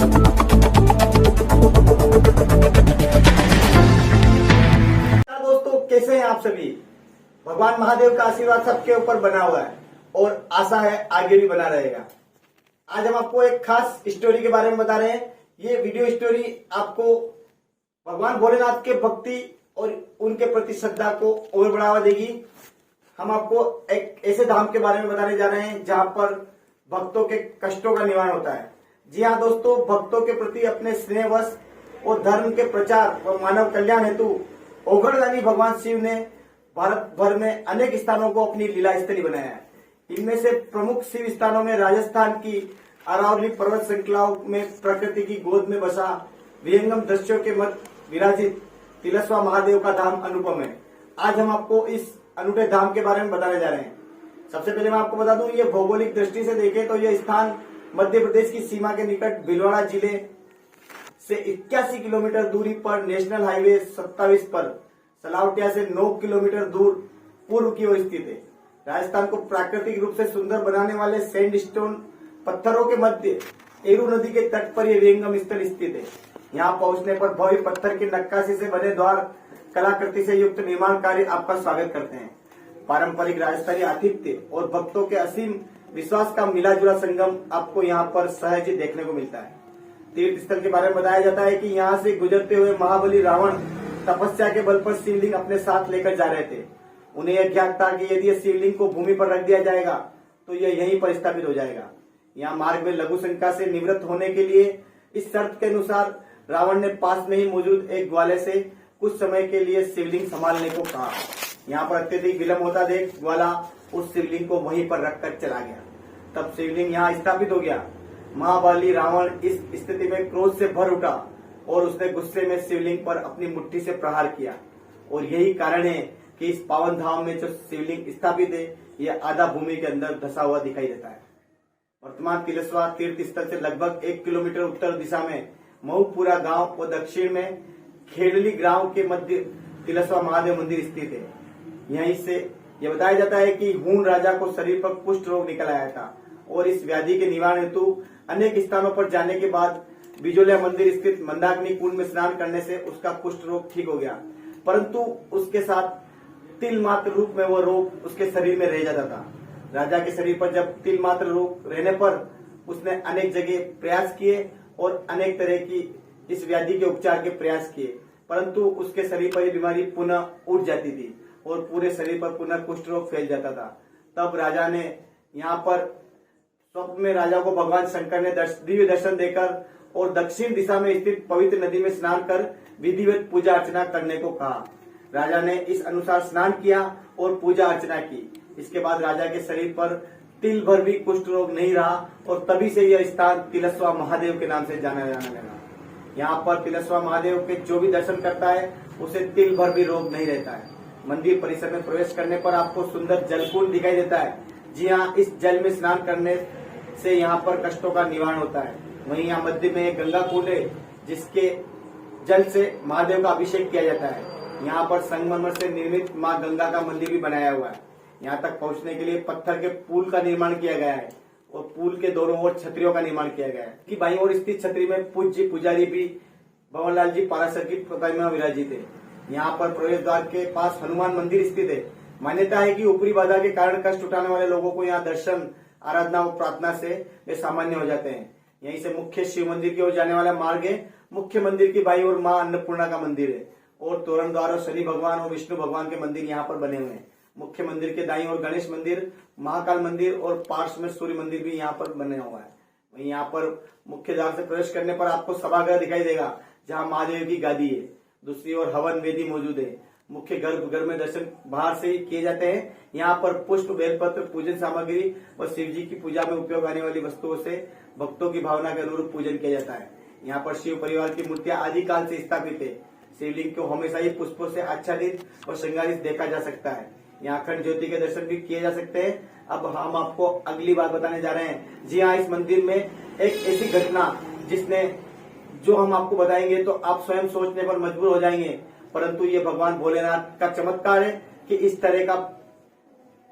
दोस्तों, कैसे हैं आप सभी। भगवान महादेव का आशीर्वाद सबके ऊपर बना हुआ है और आशा है आगे भी बना रहेगा। आज हम आपको एक खास स्टोरी के बारे में बता रहे हैं। ये वीडियो स्टोरी आपको भगवान भोलेनाथ के भक्ति और उनके प्रति श्रद्धा को और बढ़ावा देगी। हम आपको एक ऐसे धाम के बारे में बताने जा रहे हैं जहां पर भक्तों के कष्टों का निवारण होता है। जी हाँ दोस्तों, भक्तों के प्रति अपने स्नेहवश और धर्म के प्रचार और मानव कल्याण हेतु ओघड़दानी भगवान शिव ने भारत भर में अनेक स्थानों को अपनी लीला स्थली बनाया है। इनमें से प्रमुख शिव स्थानों में राजस्थान की अरावली पर्वत श्रृंखलाओं में प्रकृति की गोद में बसा विहंगम दृश्यों के मध्य विराजित तिलस्वा महादेव का धाम अनुपम है। आज हम आपको इस अनूठे धाम के बारे में बताने जा रहे हैं। सबसे पहले मैं आपको बता दूं, ये भौगोलिक दृष्टि से देखें तो यह स्थान मध्य प्रदेश की सीमा के निकट भीलवाड़ा जिले से 81 किलोमीटर दूरी पर नेशनल हाईवे 27 पर सलावटिया से 9 किलोमीटर दूर पूर्व की ओर स्थित है। राजस्थान को प्राकृतिक रूप से सुंदर बनाने वाले सैंडस्टोन पत्थरों के मध्य एरू नदी के तट पर यह विहंगम स्थल स्थित है। यहाँ पहुंचने पर भव्य पत्थर की नक्काशी से बने द्वार कलाकृति से युक्त निर्माण कार्य आपका स्वागत करते हैं। पारंपरिक राजस्थानी आतिथ्य और भक्तों के असीम विश्वास का मिला जुला संगम आपको यहाँ पर सहज ही देखने को मिलता है। तीर्थ स्थल के बारे में बताया जाता है कि यहाँ से गुजरते हुए महाबली रावण तपस्या के बल पर शिवलिंग अपने साथ लेकर जा रहे थे। उन्हें यह ज्ञात था कि यदि शिवलिंग को भूमि पर रख दिया जाएगा तो यह यहीं पर स्थापित हो जाएगा। यहाँ मार्ग में लघु शंका से निवृत्त होने के लिए इस शर्त के अनुसार रावण ने पास में ही मौजूद एक ग्वाले से कुछ समय के लिए शिवलिंग संभालने को कहा। यहाँ पर अत्यधिक विलंब होता देख ग्वाला उस शिवलिंग को वहीं पर रखकर चला गया। तब शिवलिंग यहाँ स्थापित हो गया। महाबली रावण इस स्थिति में क्रोध से भर उठा और उसने गुस्से में शिवलिंग पर अपनी मुट्ठी से प्रहार किया। और यही कारण है कि इस पावन धाम में जो शिवलिंग स्थापित है यह आधा भूमि के अंदर धसा हुआ दिखाई देता है। वर्तमान तिलस्वा तीर्थ स्थल से लगभग 1 किलोमीटर उत्तर दिशा में महूपुरा गांव और दक्षिण में खेड़ली गांव के मध्य तिलस्वा महादेव मंदिर स्थित है। यहीं से यह बताया जाता है कि हूण राजा को शरीर पर कुष्ठ रोग निकल आया था और इस व्याधि के निवारण हेतु अनेक स्थानों पर जाने के बाद बिजोलिया मंदिर स्थित मंदाकिनी कुंड में स्नान करने से उसका कुष्ठ रोग ठीक हो गया, परंतु उसके साथ तिल मात्र रूप में वह रोग उसके शरीर में रह जाता था। राजा के शरीर पर जब तिल मात्र रोग रहने पर उसने अनेक जगह प्रयास किए और अनेक तरह की इस व्याधि के उपचार के प्रयास किए, परंतु उसके शरीर पर यह बीमारी पुनः उठ जाती थी और पूरे शरीर पर पुनः कुष्ठ रोग फैल जाता था। तब राजा ने यहाँ पर स्वप्न में राजा को भगवान शंकर ने दिव्य दर्शन देकर और दक्षिण दिशा में स्थित पवित्र नदी में स्नान कर विधिवत पूजा अर्चना करने को कहा। राजा ने इस अनुसार स्नान किया और पूजा अर्चना की। इसके बाद राजा के शरीर पर तिल भर भी कुष्ठ रोग नहीं रहा और तभी से यह स्थान तिलस्वा महादेव के नाम से जाना जाने लगा। यहाँ पर तिलस्वा महादेव के जो भी दर्शन करता है उसे तिल भर भी रोग नहीं रहता है। मंदिर परिसर में प्रवेश करने पर आपको सुंदर जलकुंड दिखाई देता है। जी हाँ, इस जल में स्नान करने से यहाँ पर कष्टों का निवारण होता है। वहीं यहाँ मध्य में एक गंगा कुंड है जिसके जल से महादेव का अभिषेक किया जाता है। यहाँ पर संगमरमर से निर्मित माँ गंगा का मंदिर भी बनाया हुआ है। यहाँ तक पहुँचने के लिए पत्थर के पुल का निर्माण किया गया है और पुल के दोनों ओर छतरियों का निर्माण किया गया है। कि बाईं ओर स्थित छतरी में पूज्य पुजारी भी भवनलाल जी पाराशर की प्रतिमा विराजित है। यहाँ पर प्रवेश द्वार के पास हनुमान मंदिर स्थित है। मान्यता है कि ऊपरी बाधा के कारण कष्ट उठाने वाले लोगों को यहाँ दर्शन, आराधना और प्रार्थना से वे सामान्य हो जाते हैं। यहीं से मुख्य शिव मंदिर की ओर जाने वाला मार्ग है। मुख्य मंदिर की बाईं ओर माँ अन्नपूर्णा का मंदिर है और तोरण द्वार और शनि भगवान और विष्णु भगवान के मंदिर यहाँ पर बने हुए हैं। मुख्य मंदिर के दाईं ओर गणेश मंदिर, महाकाल मंदिर और पार्श्व में सूर्य मंदिर भी यहाँ पर बने हुआ है। वहीं यहाँ पर मुख्य द्वार से प्रवेश करने पर आपको सभागृह दिखाई देगा जहाँ महादेव की गादी है। दूसरी ओर हवन वेदी मौजूद है। मुख्य गर्भगृह में दर्शन बाहर से ही किए जाते हैं। यहाँ पर पुष्प, बेलपत्र, पूजन सामग्री और शिव जी की पूजा में उपयोग आने वाली वस्तुओं से भक्तों की भावना के अनुरूप पूजन किया जाता है। यहाँ पर शिव परिवार की मूर्तियां आदिकाल से स्थापित है। शिवलिंग को हमेशा ही पुष्पों से आच्छादित और श्रृंगारित देखा जा सकता है। यहाँ अखंड ज्योति के दर्शन भी किए जा सकते हैं। अब हम आपको अगली बात बताने जा रहे हैं। जी हाँ, इस मंदिर में एक ऐसी घटना जिसने जो हम आपको बताएंगे तो आप स्वयं सोचने पर मजबूर हो जाएंगे, परंतु ये भगवान भोलेनाथ का चमत्कार है कि इस तरह का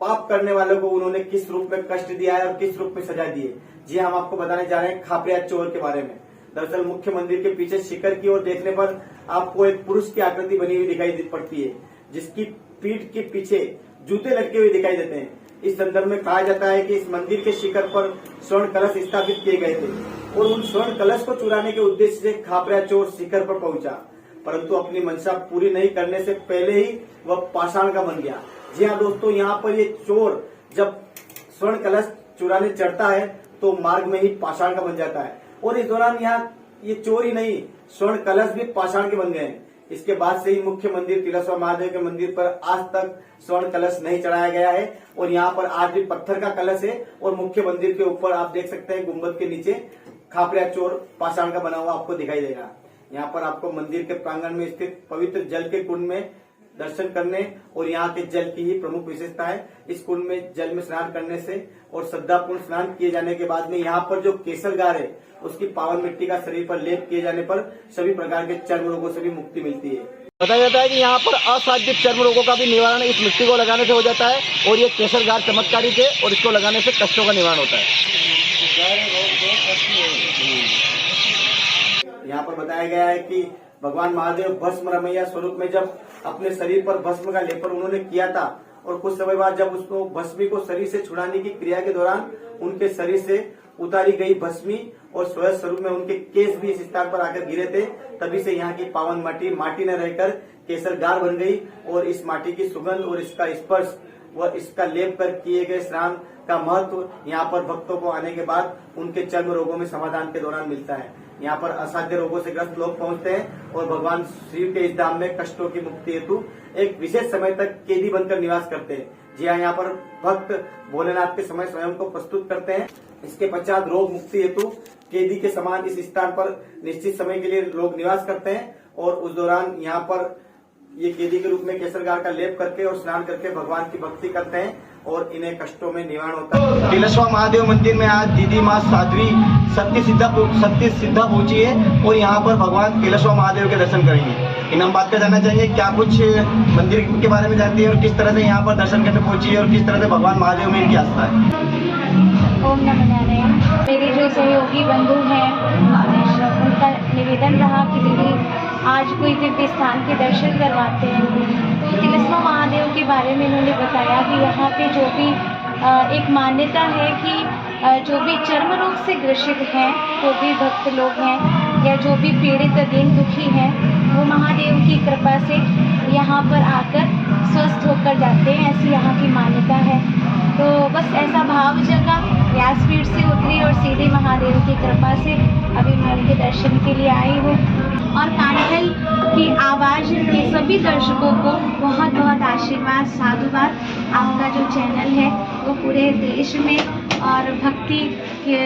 पाप करने वालों को उन्होंने किस रूप में कष्ट दिया है और किस रूप में सजा दी है। जी हम आपको बताने जा रहे हैं खापरिया चोर के बारे में। दरअसल मुख्य मंदिर के पीछे शिखर की ओर देखने पर आपको एक पुरुष की आकृति बनी हुई दिखाई पड़ती है, जिसकी पीठ के पीछे जूते लटके हुए दिखाई देते हैं। इस संदर्भ में कहा जाता है कि इस मंदिर के शिखर पर स्वर्ण कलश स्थापित किए गए थे और उन स्वर्ण कलश को चुराने के उद्देश्य से खापरा चोर शिखर पर पहुंचा, परंतु अपनी मंशा पूरी नहीं करने से पहले ही वह पाषाण का बन गया। जी हाँ दोस्तों, यहाँ पर ये चोर जब स्वर्ण कलश चुराने चढ़ता है तो मार्ग में ही पाषाण का बन जाता है और इस दौरान यहाँ ये चोर ही नहीं, स्वर्ण कलश भी पाषाण के बन गए हैं। इसके बाद से ही मुख्य मंदिर तिलेश्वर महादेव के मंदिर पर आज तक स्वर्ण कलश नहीं चढ़ाया गया है और यहाँ पर आज भी पत्थर का कलश है और मुख्य मंदिर के ऊपर आप देख सकते हैं गुम्बद के नीचे खापरा चोर पाषाण का बना हुआ आपको दिखाई देगा। यहाँ पर आपको मंदिर के प्रांगण में स्थित पवित्र जल के कुंड में दर्शन करने और यहाँ के जल की ही प्रमुख विशेषता है। इस कुंड में जल में स्नान करने से और श्रद्धापूर्ण स्नान किए जाने के बाद में यहाँ पर जो केसर गार है उसकी पावन मिट्टी का शरीर पर लेप किए जाने पर सभी प्रकार के चर्म रोगों से भी मुक्ति मिलती है। बताया जाता है कि यहाँ पर असाध्य चर्म रोगों का भी निवारण इस मिट्टी को लगाने से हो जाता है और ये केसर गार चमत्कारिक है और इसको लगाने से कष्टों का निवारण होता है। यहाँ पर बताया गया है कि भगवान महादेव भस्म रमैया स्वरूप में जब अपने शरीर पर भस्म का लेपन उन्होंने किया था और कुछ समय बाद जब उसको भस्मी को शरीर से छुड़ाने की क्रिया के दौरान उनके शरीर से उतारी गई भस्मी और स्वयं स्वरूप में उनके केस भी इस स्थान पर आकर गिरे थे, तभी से यहाँ की पावन माटी न रहकर केसर गार बन गई और इस माटी की सुगंध और इसका स्पर्श व इसका लेप कर किए गए स्नान का महत्व यहाँ पर भक्तों को आने के बाद उनके चर्म रोगों में समाधान के दौरान मिलता है। यहाँ पर असाध्य रोगों से ग्रस्त लोग पहुंचते हैं और भगवान शिव के इस धाम में कष्टों की मुक्ति हेतु एक विशेष समय तक कैदी बनकर निवास करते हैं। जी हाँ, यहाँ पर भक्त भोलेनाथ के समय स्वयं को प्रस्तुत करते हैं। इसके पश्चात रोग मुक्ति हेतु कैदी के समान इस स्थान पर निश्चित समय के लिए लोग निवास करते हैं और उस दौरान यहाँ पर ये कैदी के रूप में केसर गार का लेप करके और स्नान करके भगवान की भक्ति करते हैं और इन्हें कष्टों में निवारण होता है। तिलेश्वर महादेव मंदिर में आज दीदी माँ साध्वी सत्य सिद्धा पहुंची है और यहाँ पर भगवान तिलेश्वर महादेव के दर्शन करेंगे। इन हम बात कर जानना चाहेंगे क्या कुछ मंदिर के बारे में जानती है और किस तरह से यहाँ पर दर्शन करने पहुंची है और किस तरह से भगवान महादेव में इनकी आस्था है। ओम नमः नारायण। मेरे जो सहयोगी बंधु हैं उनका निवेदन रहा कि दीदी आज कोई दिव्य स्थान के दर्शन करवाते हैं, तो तिलेश्वर महादेव के बारे में उन्होंने बताया कि यहाँ पे जो भी एक मान्यता है कि जो भी चर्म रोग से ग्रसित हैं, जो भी भक्त लोग हैं या जो भी पीड़ित दीन दुखी हैं, वो महादेव की कृपा से यहाँ पर आकर स्वस्थ होकर जाते हैं, ऐसी यहाँ की मान्यता है। तो बस ऐसा भाव जगा, व्यासपीठ से उतरी और सीधे महादेव की कृपा से अभी मैं उनके दर्शन के लिए आई हूँ। और कान्हल की आवाज़ के सभी दर्शकों को बहुत बहुत आशीर्वाद, साधुवाद। आपका जो चैनल है वो पूरे देश में और भक्ति के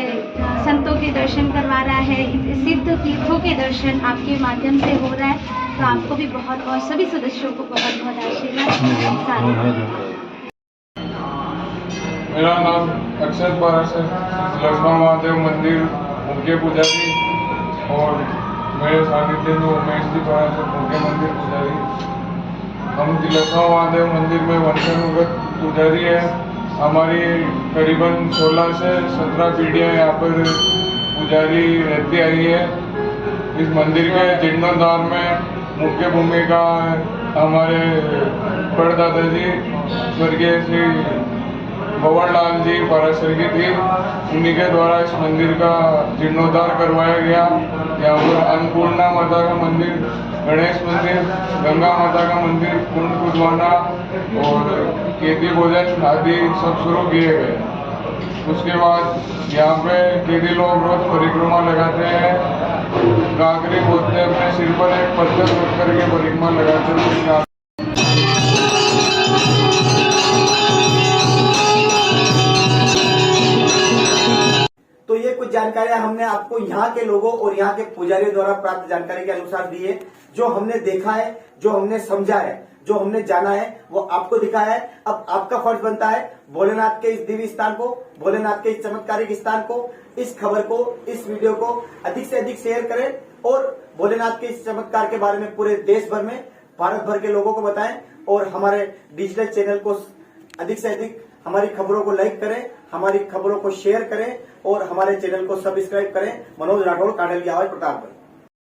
संतों के दर्शन करवा रहा है, सिद्ध तीर्थों के दर्शन आपके माध्यम से हो रहा है, तो आपको भी बहुत बहुत सभी सदस्यों को बहुत बहुत आशीर्वाद। मेरा नाम अक्षत पारस है, तिलेश्वर महादेव मंदिर मुख्य पुजारी और मेरे सानिध्य में उमेश जी पारस मुख्य मंदिर पुजारी। हम तिलेश्वर महादेव मंदिर में वंशानुगत पुजारी है। हमारी करीबन 16 से 17 पीढ़ियाँ यहाँ पर पुजारी रहती आई है। इस मंदिर के जीर्णोद्धार में मुख्य भूमिका हमारे परदादा जी स्वर्गीय श्री भवन लाल जी पाराशर की थी। उन्हीं के द्वारा इस मंदिर का जीर्णोद्धार करवाया गया। यहाँ पर अन्नपूर्णा माता का मंदिर, गणेश मंदिर, गंगा माता का मंदिर, कुंड खुदवाना और कैदी भोजन आदि सब शुरू किए गए। उसके बाद यहाँ पे कैदी लोग रोज परिक्रमा लगाते हैं, गागरी बोलते हैं, अपने सिर पर एक पत्थर रख करके परिक्रमा लगाते हैं। तो ये कुछ जानकारियां हमने आपको यहाँ के लोगों और यहाँ के पुजारियों द्वारा प्राप्त जानकारी के अनुसार दी है। जो हमने देखा है, जो हमने समझा है, जो हमने जाना है वो आपको दिखाया है। अब आपका फर्ज बनता है भोलेनाथ के इस दिव्य स्थान को, भोलेनाथ के इस चमत्कारिक स्थान को, इस खबर को, इस वीडियो को अधिक से अधिक शेयर करें और भोलेनाथ के इस चमत्कार के बारे में पूरे देश भर में, भारत भर के लोगों को बताएं और हमारे डिजिटल चैनल को अधिक से अधिक हमारी खबरों को लाइक करें, हमारी खबरों को शेयर करें और हमारे चैनल को सब्सक्राइब करें। मनोज राठौड़, कांडेल की आवाज, प्रतापगढ़।